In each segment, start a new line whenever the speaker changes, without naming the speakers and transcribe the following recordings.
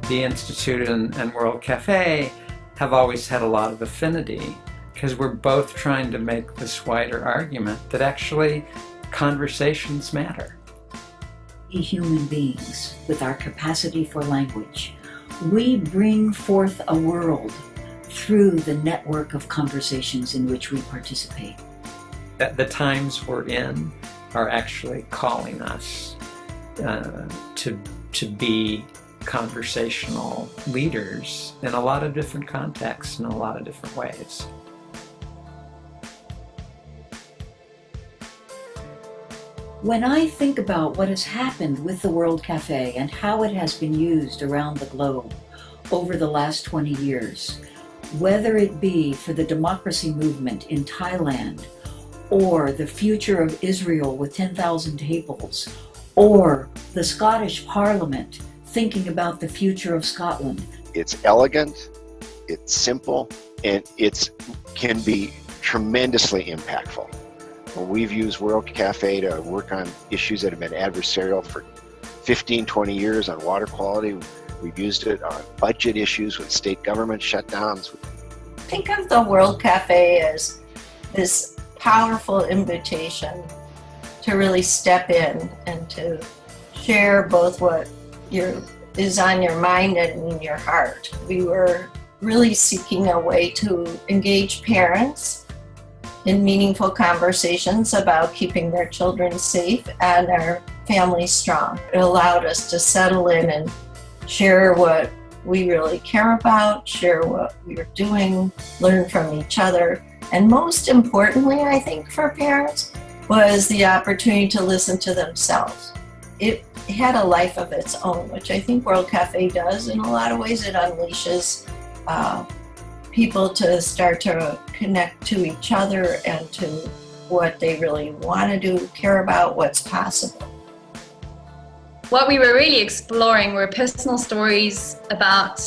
the Institute and World Café have always had a lot of affinity, because we're both trying to make this wider argument that actually conversations matter.
We human beings, with our capacity for language, we bring forth a world through the network of conversations in which we participate.
The times we're in are actually calling us to be conversational leaders in a lot of different contexts, in a lot of different ways.
When I think about what has happened with the World Café and how it has been used around the globe over the last 20 years, whether it be for the democracy movement in Thailand, or the future of Israel with 10,000 tables, or the Scottish Parliament thinking about the future of Scotland.
It's elegant, it's simple, and it can be tremendously impactful. We've used World Café to work on issues that have been adversarial for 15, 20 years on water quality. We've used it on budget issues with state government shutdowns.
Think of the World Café as this powerful invitation to really step in and to share both what is on your mind and in your heart. We were really seeking a way to engage parents in meaningful conversations about keeping their children safe and their families strong. It allowed us to settle in and share what we really care about, share what we are doing, learn from each other. And most importantly, I think for parents, was the opportunity to listen to themselves. It had a life of its own, which I think World Café does. In a lot of ways, it unleashes people to start to connect to each other and to what they really want to do, care about, what's possible.
What we were really exploring were personal stories about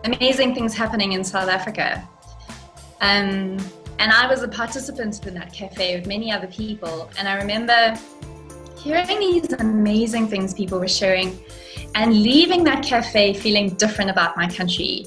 amazing things happening in South Africa. And I was a participant in that cafe with many other people. And I remember hearing these amazing things people were sharing and leaving that cafe feeling different about my country.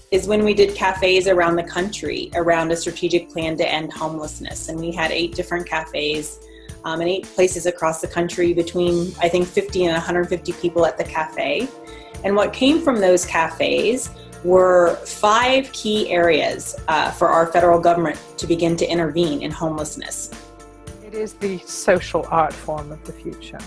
Is when we did cafes around the country around a strategic plan to end homelessness. And we had 8 different cafes in 8 places across the country, between I think 50 and 150 people at the cafe. And what came from those cafes were 5 key areas for our federal government to begin to intervene in homelessness.
It is the social art form of the future.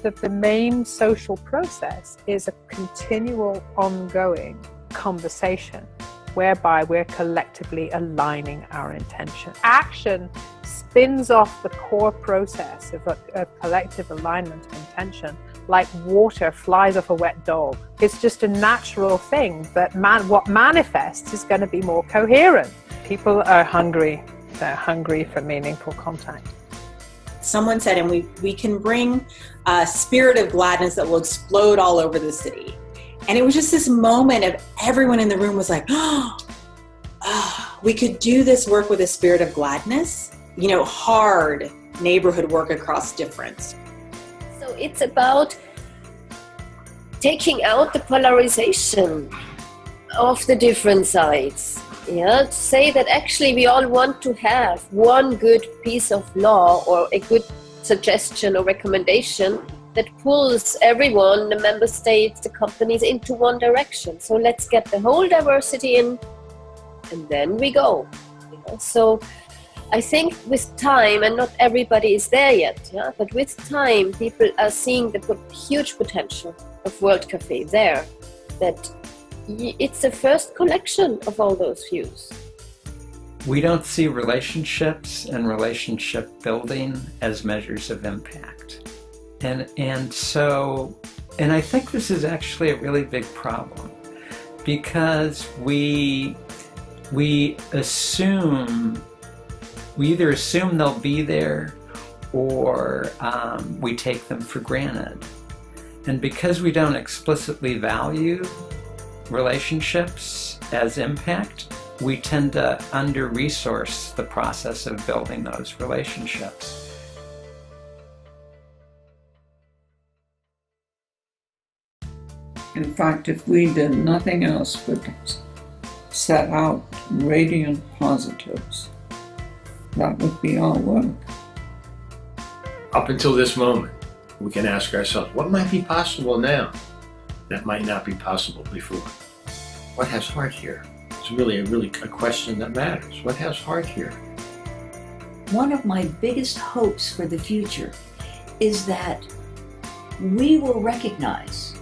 That the main social process is a continual, ongoing conversation whereby we're collectively aligning our intention. Action spins off the core process of collective alignment of intention like water flies off a wet dog. It's just a natural thing, but what manifests is going to be more coherent. People are hungry. They're hungry for meaningful contact.
Someone said, and we can bring a spirit of gladness that will explode all over the city. And it was just this moment of everyone in the room was like, we could do this work with a spirit of gladness, hard neighborhood work across difference.
So it's about taking out the polarization of the different sides. To say that actually we all want to have one good piece of law or a good suggestion or recommendation that pulls everyone, the member states, the companies into one direction. So let's get the whole diversity in, and then we go. So I think with time, and not everybody is there yet, but with time, people are seeing the huge potential of World Café there, that it's the first collection of all those views.
We don't see relationships and relationship building as measures of impact. And I think this is actually a really big problem, because we either assume they'll be there, or we take them for granted. And because we don't explicitly value relationships as impact, we tend to under-resource the process of building those relationships.
In fact, if we did nothing else but set out radiant positives, that would be our work.
Up until this moment, we can ask ourselves, what might be possible now that might not be possible before? What has heart here? It's really a question that matters. What has heart here?
One of my biggest hopes for the future is that we will recognize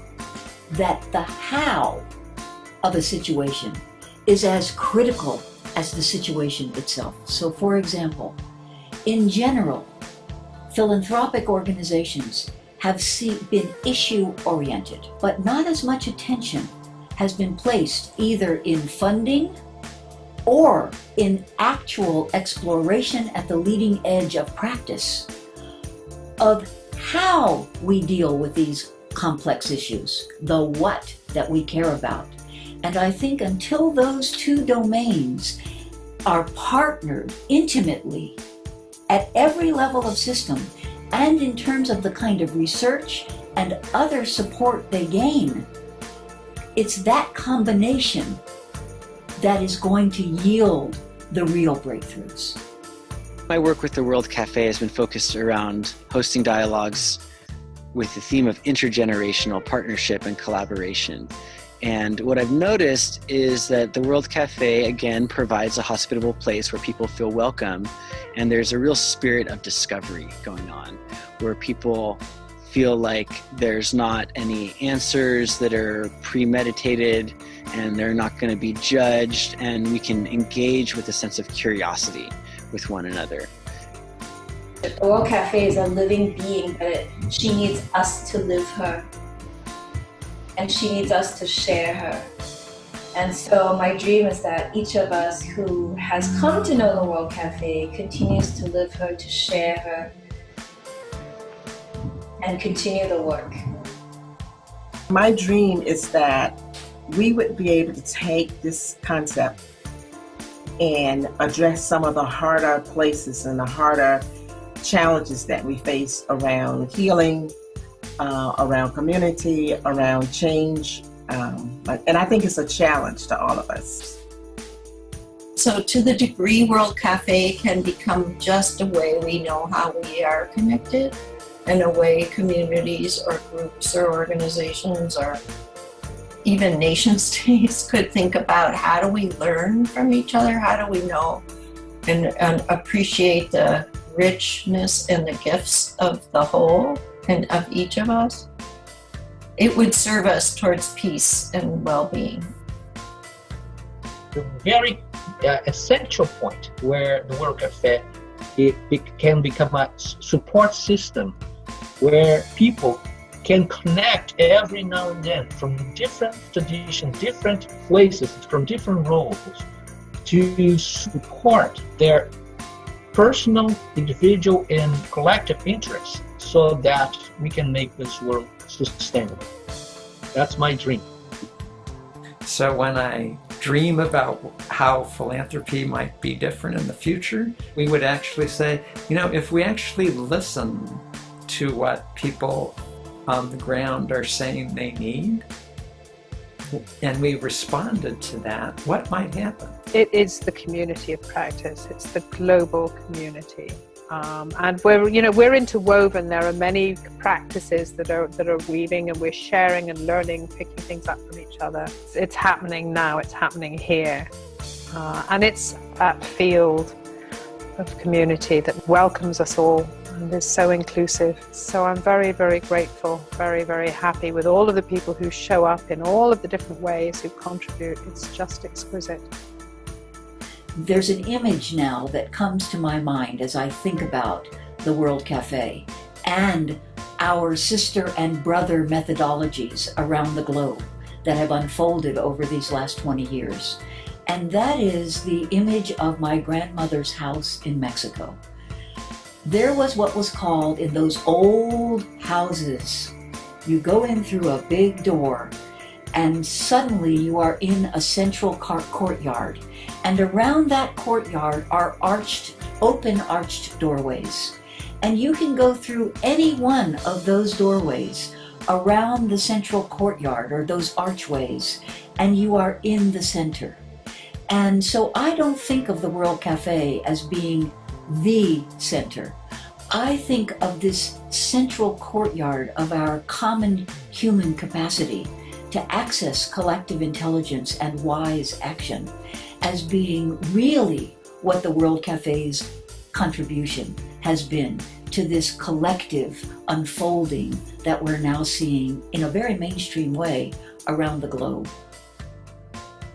that the how of a situation is as critical as the situation itself. So, for example, in general, philanthropic organizations have been issue-oriented, but not as much attention has been placed either in funding or in actual exploration at the leading edge of practice of how we deal with these complex issues, the what that we care about. And I think until those two domains are partnered intimately at every level of system and in terms of the kind of research and other support they gain, it's that combination that is going to yield the real breakthroughs.
My work with the World Café has been focused around hosting dialogues with the theme of intergenerational partnership and collaboration. And what I've noticed is that the World Café, again, provides a hospitable place where people feel welcome. And there's a real spirit of discovery going on, where people feel like there's not any answers that are premeditated and they're not going to be judged, and we can engage with a sense of curiosity with one another.
The World Café is a living being, but she needs us to live her. And she needs us to share her. And so my dream is that each of us who has come to know the World Café continues to live her, to share her, and continue the work.
My dream is that we would be able to take this concept and address some of the harder places and the harder challenges that we face around healing, around community, around change. And I think it's a challenge to all of us.
So to the degree World Café can become just a way we know how we are connected, and a way communities or groups or organizations or even nation states could think about how do we learn from each other, how do we know and appreciate the richness and the gifts of the whole and of each of us, it would serve us towards peace and well-being.
The very essential point where the World Café can become a support system where people can connect every now and then from different traditions, different places, from different roles to support their personal, individual, and collective interests so that we can make this world sustainable. That's my dream.
So when I dream about how philanthropy might be different in the future, we would actually say, if we actually listen to what people on the ground are saying they need, and we responded to that, what might happen?
It is the community of practice. It's the global community. And we're interwoven. There are many practices that are weaving, and we're sharing and learning, picking things up from each other. It's happening now. It's happening here, and it's that field of community that welcomes us all and is so inclusive. So I'm very, very grateful, very, very happy with all of the people who show up in all of the different ways, who contribute. It's just exquisite.
There's an image now that comes to my mind as I think about the World Café and our sister and brother methodologies around the globe that have unfolded over these last 20 years. And that is the image of my grandmother's house in Mexico. There was what was called, in those old houses, you go in through a big door and suddenly you are in a central courtyard. And around that courtyard are open arched doorways. And you can go through any one of those doorways around the central courtyard or those archways, and you are in the center. And so I don't think of the World Café as being the center. I think of this central courtyard of our common human capacity to access collective intelligence and wise action as being really what the World Café's contribution has been to this collective unfolding that we're now seeing in a very mainstream way around the globe.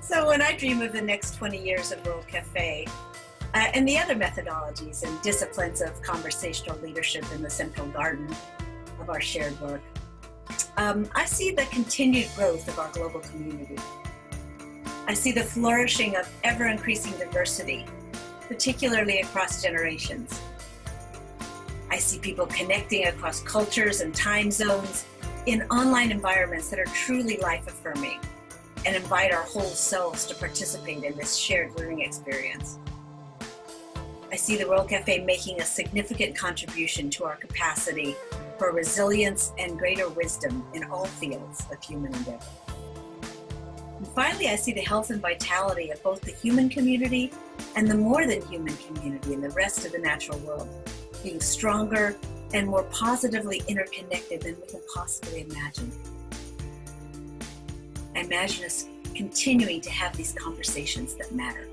So when I dream of the next 20 years of World Café, and the other methodologies and disciplines of conversational leadership in the central garden of our shared work, I see the continued growth of our global community. I see the flourishing of ever-increasing diversity, particularly across generations. I see people connecting across cultures and time zones in online environments that are truly life-affirming and invite our whole selves to participate in this shared learning experience. I see the World Café making a significant contribution to our capacity for resilience and greater wisdom in all fields of human endeavor. And finally, I see the health and vitality of both the human community and the more than human community and the rest of the natural world being stronger and more positively interconnected than we can possibly imagine. I imagine us continuing to have these conversations that matter.